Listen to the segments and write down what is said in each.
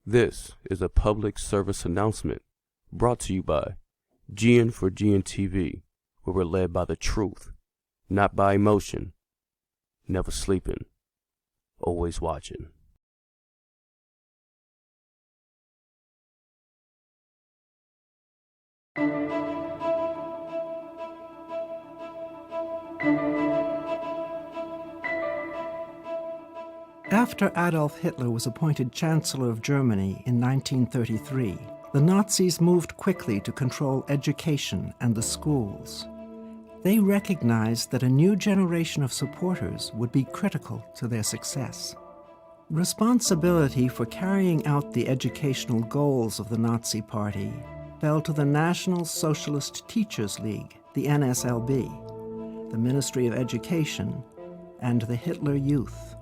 This is a public service announcement brought to you by GN4GNtv, where we're led by the truth, not by emotion, never sleeping, always watching. After Adolf Hitler was appointed Chancellor of Germany in 1933, the Nazis moved quickly to control education and the schools. They recognized that a new generation of supporters would be critical to their success. Responsibility for carrying out the educational goals of the Nazi Party fell to the National Socialist Teachers League, the NSLB, the Ministry of Education, and the Hitler Youth.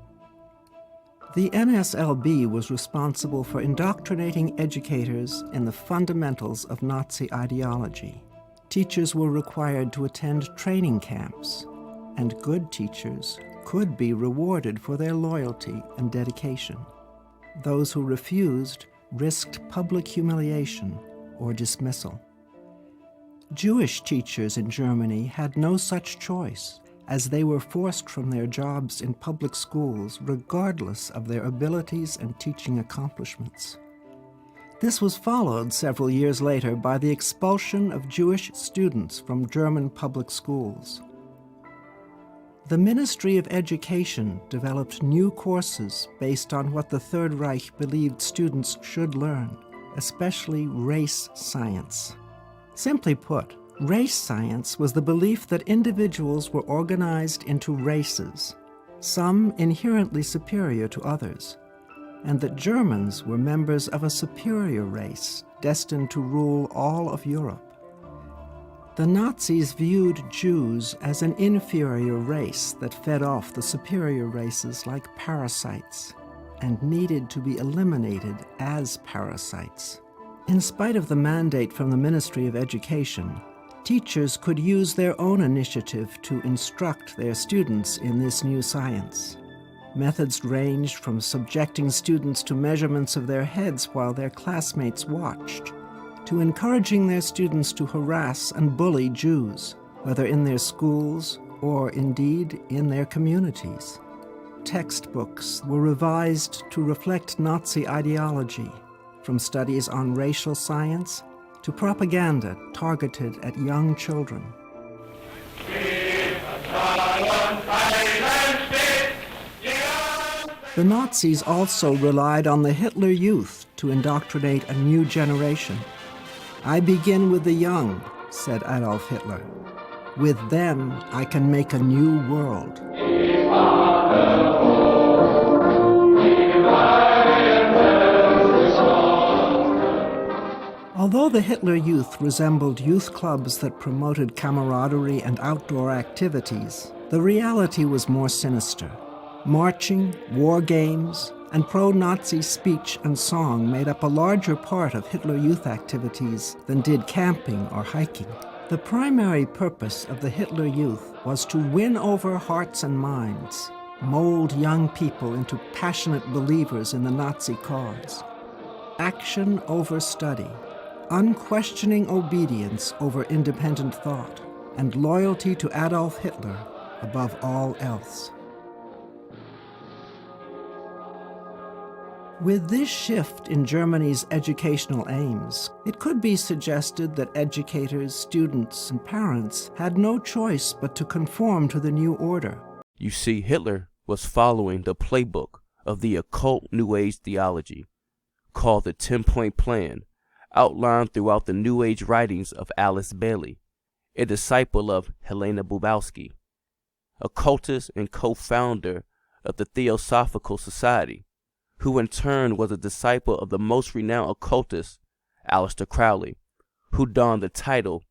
The NSLB was responsible for indoctrinating educators in the fundamentals of Nazi ideology. Teachers were required to attend training camps, and good teachers could be rewarded for their loyalty and dedication. Those who refused risked public humiliation or dismissal. Jewish teachers in Germany had no such choice, as they were forced from their jobs in public schools regardless of their abilities and teaching accomplishments. This was followed several years later by the expulsion of Jewish students from German public schools. The Ministry of Education developed new courses based on what the Third Reich believed students should learn, especially race science. Simply put, race science was the belief that individuals were organized into races, some inherently superior to others, and that Germans were members of a superior race destined to rule all of Europe. The Nazis viewed Jews as an inferior race that fed off the superior races like parasites and needed to be eliminated as parasites. In spite of the mandate from the Ministry of Education, teachers could use their own initiative to instruct their students in this new science. Methods ranged from subjecting students to measurements of their heads while their classmates watched, to encouraging their students to harass and bully Jews, whether in their schools or indeed in their communities. Textbooks were revised to reflect Nazi ideology, from studies on racial science to propaganda targeted at young children. The Nazis also relied on the Hitler Youth to indoctrinate a new generation. "I begin with the young," said Adolf Hitler. "With them, I can make a new world." Although the Hitler Youth resembled youth clubs that promoted camaraderie and outdoor activities, the reality was more sinister. Marching, war games, and pro-Nazi speech and song made up a larger part of Hitler Youth activities than did camping or hiking. The primary purpose of the Hitler Youth was to win over hearts and minds, mold young people into passionate believers in the Nazi cause. Action over study, unquestioning obedience over independent thought, and loyalty to Adolf Hitler above all else. With this shift in Germany's educational aims, it could be suggested that educators, students, and parents had no choice but to conform to the new order. You see, Hitler was following the playbook of the occult New Age theology, called the 10-point plan, outlined throughout the New Age writings of Alice Bailey, a disciple of Helena Blavatsky, occultist and co-founder of the Theosophical Society, who in turn was a disciple of the most renowned occultist, Aleister Crowley, who donned the title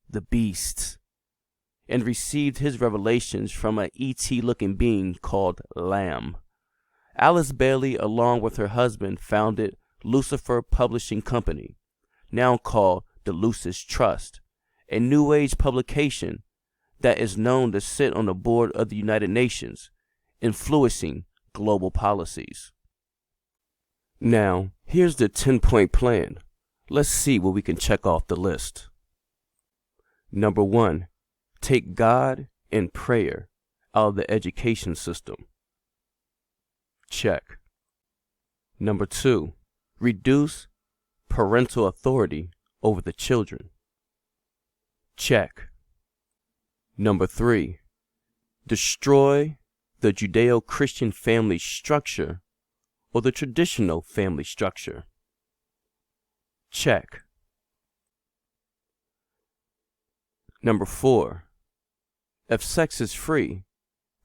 the Beast, and received his revelations from an ET-looking being called Lamb. Alice Bailey, along with her husband, founded Lucifer Publishing Company, now called the Lucis Trust, a New Age publication that is known to sit on the board of the United Nations, influencing global policies. Now, Here's the 10-point plan. Let's see what we can check off the list. Number 1, take God and prayer out of the education system. Check. Number 2, reduce parental authority over the children. Check. Number 3, destroy the Judeo-Christian family structure or the traditional family structure. Check. Number 4, if sex is free,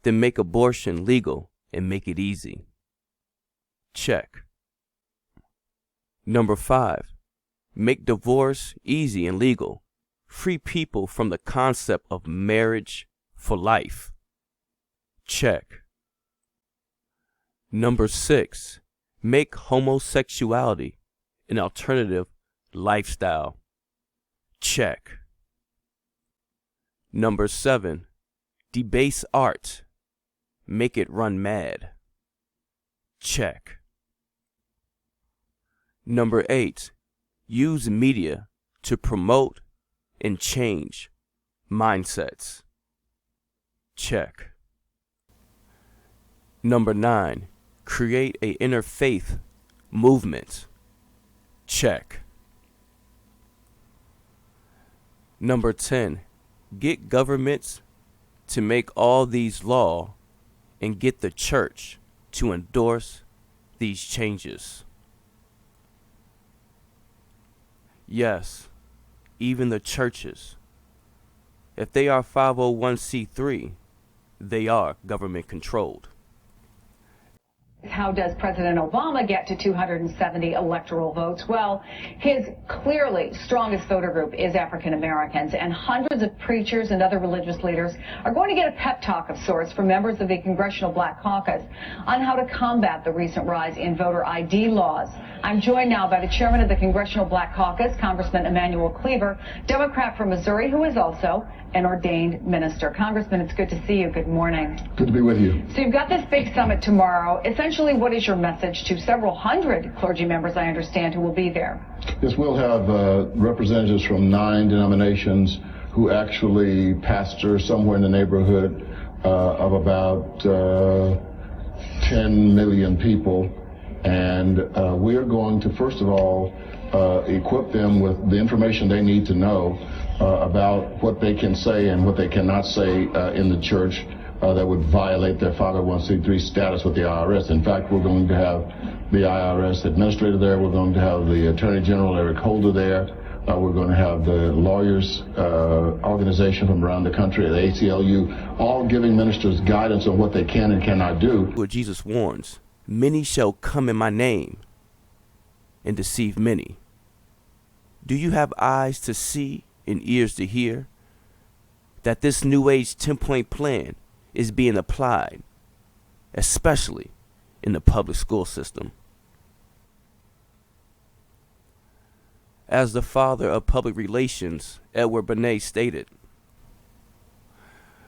then make abortion legal and make it easy. Check. Number 5, make divorce easy and legal. Free people from the concept of marriage for life. Check. Number 6, make homosexuality an alternative lifestyle. Check. Number 7, debase art. Make it run mad. Check. Number 8, use media to promote and change mindsets. Check. Number 9, create an interfaith movement. Check. Number 10, get governments to make all these laws and get the church to endorse these changes. Yes, even the churches. If they are 501c3, they are government controlled. How does President Obama get to 270 electoral votes? Well, his clearly strongest voter group is African Americans, and hundreds of preachers and other religious leaders are going to get a pep talk of sorts from members of the Congressional Black Caucus on how to combat the recent rise in voter ID laws. I'm joined now by the chairman of the Congressional Black Caucus, Congressman Emanuel Cleaver, Democrat from Missouri, who is also an ordained minister. Congressman, it's good to see you. Good morning. Good to be with you. So you've got this big summit tomorrow. Essentially, what is your message to several hundred clergy members, I understand, who will be there? Yes, we'll have representatives from 9 denominations who actually pastor somewhere in the neighborhood of about 10 million people. And we're going to, first of all, equip them with the information they need to know about what they can say and what they cannot say in the church that would violate their 501c3 status with the IRS. In fact, we're going to have the IRS administrator there. We're going to have the Attorney General, Eric Holder, there. We're going to have the lawyers organization from around the country, the ACLU, all giving ministers guidance on what they can and cannot do. Where Jesus warns, many shall come in my name and deceive many. Do you have eyes to see and ears to hear that this New Age 10-point plan is being applied, especially in the public school system? As the father of public relations, Edward Bernays, stated,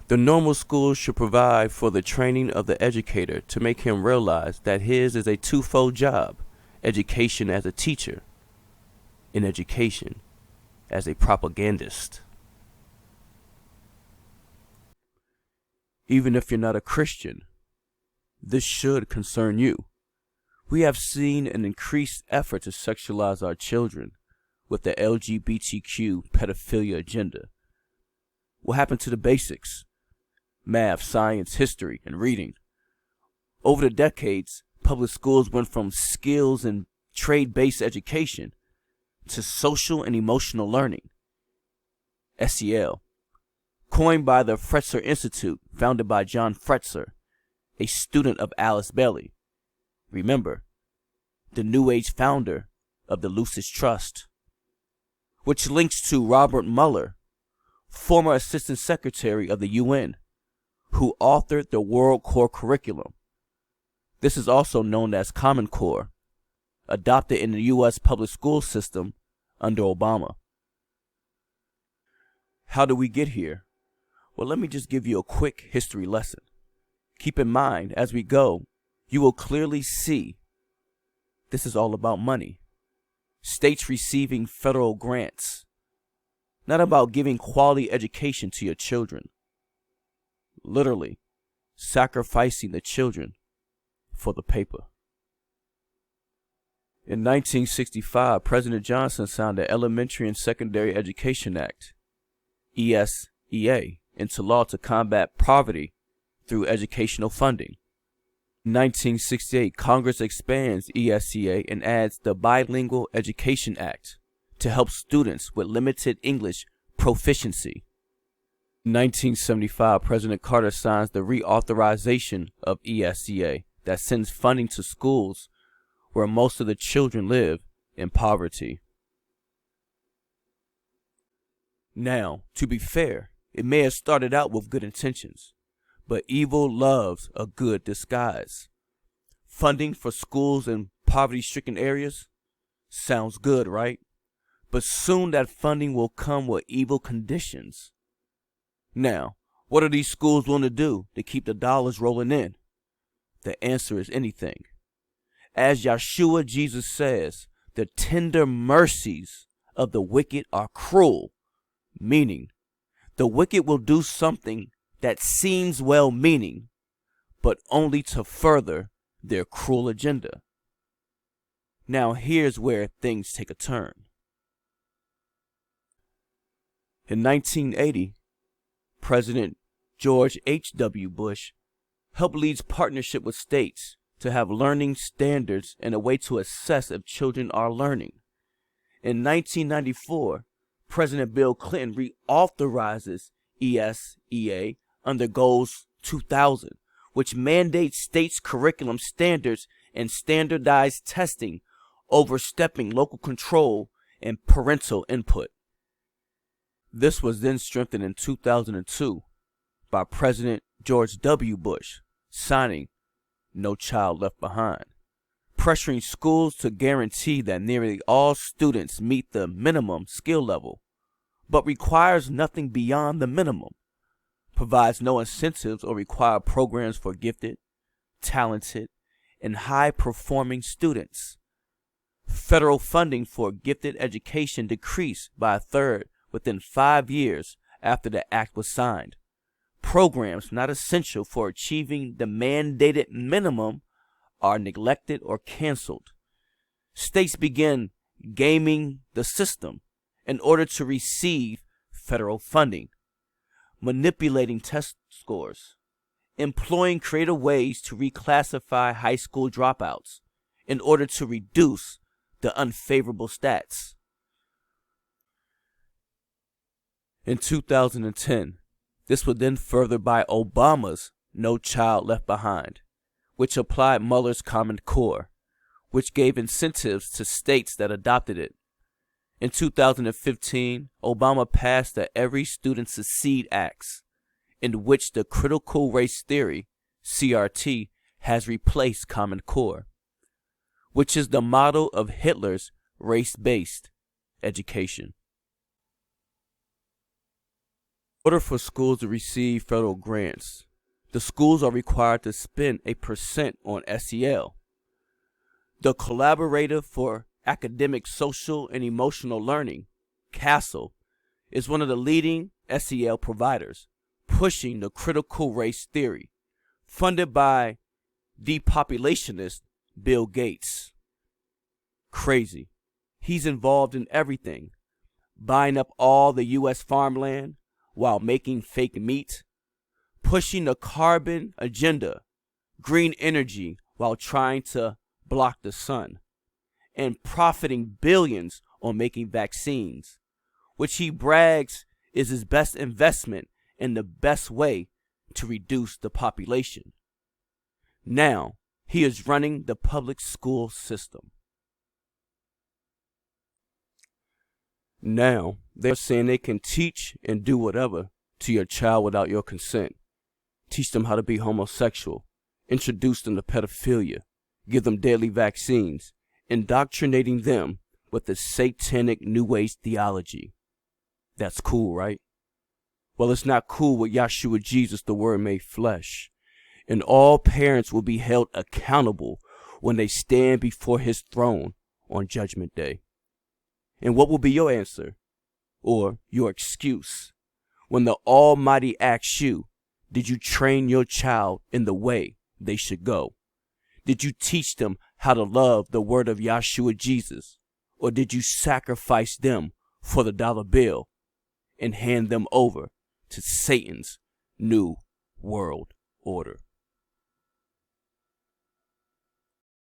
the normal school should provide for the training of the educator to make him realize that his is a twofold job, education as a teacher and education as a propagandist. Even if you're not a Christian, this should concern you. We have seen an increased effort to sexualize our children with the LGBTQ pedophilia agenda. What happened to the basics? Math, science, history, and reading. Over the decades, public schools went from skills and trade-based education to social and emotional learning, SEL, coined by the Fretzer Institute, founded by John Fretzer, a student of Alice Bailey. Remember, the New Age founder of the Lucis Trust, which links to Robert Mueller, former Assistant Secretary of the UN, who authored the World Core Curriculum. This is also known as Common Core, adopted in the U.S. public school system under Obama. How did we get here? Well, let me just give you a quick history lesson. Keep in mind, as we go, you will clearly see this is all about money. States receiving federal grants. Not about giving quality education to your children. Literally, sacrificing the children for the paper. In 1965, President Johnson signed the Elementary and Secondary Education Act, P.S.A, into law to combat poverty through educational funding. In 1968, Congress expands P.S.A and adds the Bilingual Education Act to help students with limited English proficiency. In 1975, President Carter signs the reauthorization of P.S.A that sends funding to schools where most of the children live in poverty. Now, to be fair, it may have started out with good intentions, but evil loves a good disguise. Funding for schools in poverty-stricken areas sounds good, right? But soon that funding will come with evil conditions. Now, what are these schools willing to do to keep the dollars rolling in? The answer is anything. As Yeshua Jesus says, the tender mercies of the wicked are cruel, meaning the wicked will do something that seems well-meaning, but only to further their cruel agenda. Now here's where things take a turn. In 1980, President George H.W. Bush helped lead partnership with states to have learning standards and a way to assess if children are learning. In 1994, President Bill Clinton reauthorizes P.S.A under Goals 2000, which mandates states' curriculum standards and standardized testing, overstepping local control and parental input. This was then strengthened in 2002 by President George W. Bush, signing No Child Left Behind, pressuring schools to guarantee that nearly all students meet the minimum skill level, but requires nothing beyond the minimum, provides no incentives or required programs for gifted, talented, and high-performing students. Federal funding for gifted education decreased by a third within 5 years after the act was signed. Programs not essential for achieving the mandated minimum are neglected or canceled. States begin gaming the system in order to receive federal funding, manipulating test scores, employing creative ways to reclassify high school dropouts in order to reduce the unfavorable stats. In 2010, this was then furthered by Obama's No Child Left Behind, which applied Mueller's Common Core, which gave incentives to states that adopted it. In 2015, Obama passed the Every Student Succeed Acts, in which the critical race theory, CRT, has replaced Common Core, which is the model of Hitler's race-based education. In order for schools to receive federal grants, the schools are required to spend 1% on SEL. The Collaborative for Academic, Social, and Emotional Learning, CASEL, is one of the leading SEL providers, pushing the critical race theory, funded by depopulationist Bill Gates. Crazy. He's involved in everything, buying up all the U.S. farmland while making fake meat, pushing the carbon agenda, green energy while trying to block the sun, and profiting billions on making vaccines, which he brags is his best investment and the best way to reduce the population. Now, he is running the public school system. Now, they're saying they can teach and do whatever to your child without your consent. Teach them how to be homosexual, introduce them to pedophilia, give them deadly vaccines, indoctrinating them with the satanic New Age theology. That's cool, right? Well, it's not cool with Yeshua Jesus, the Word made flesh. And all parents will be held accountable when they stand before his throne on Judgment Day? And what will be your answer or your excuse when the Almighty asks you, did you train your child in the way they should go? Did you teach them how to love the word of Yahshua Jesus? Or did you sacrifice them for the dollar bill and hand them over to Satan's new world order?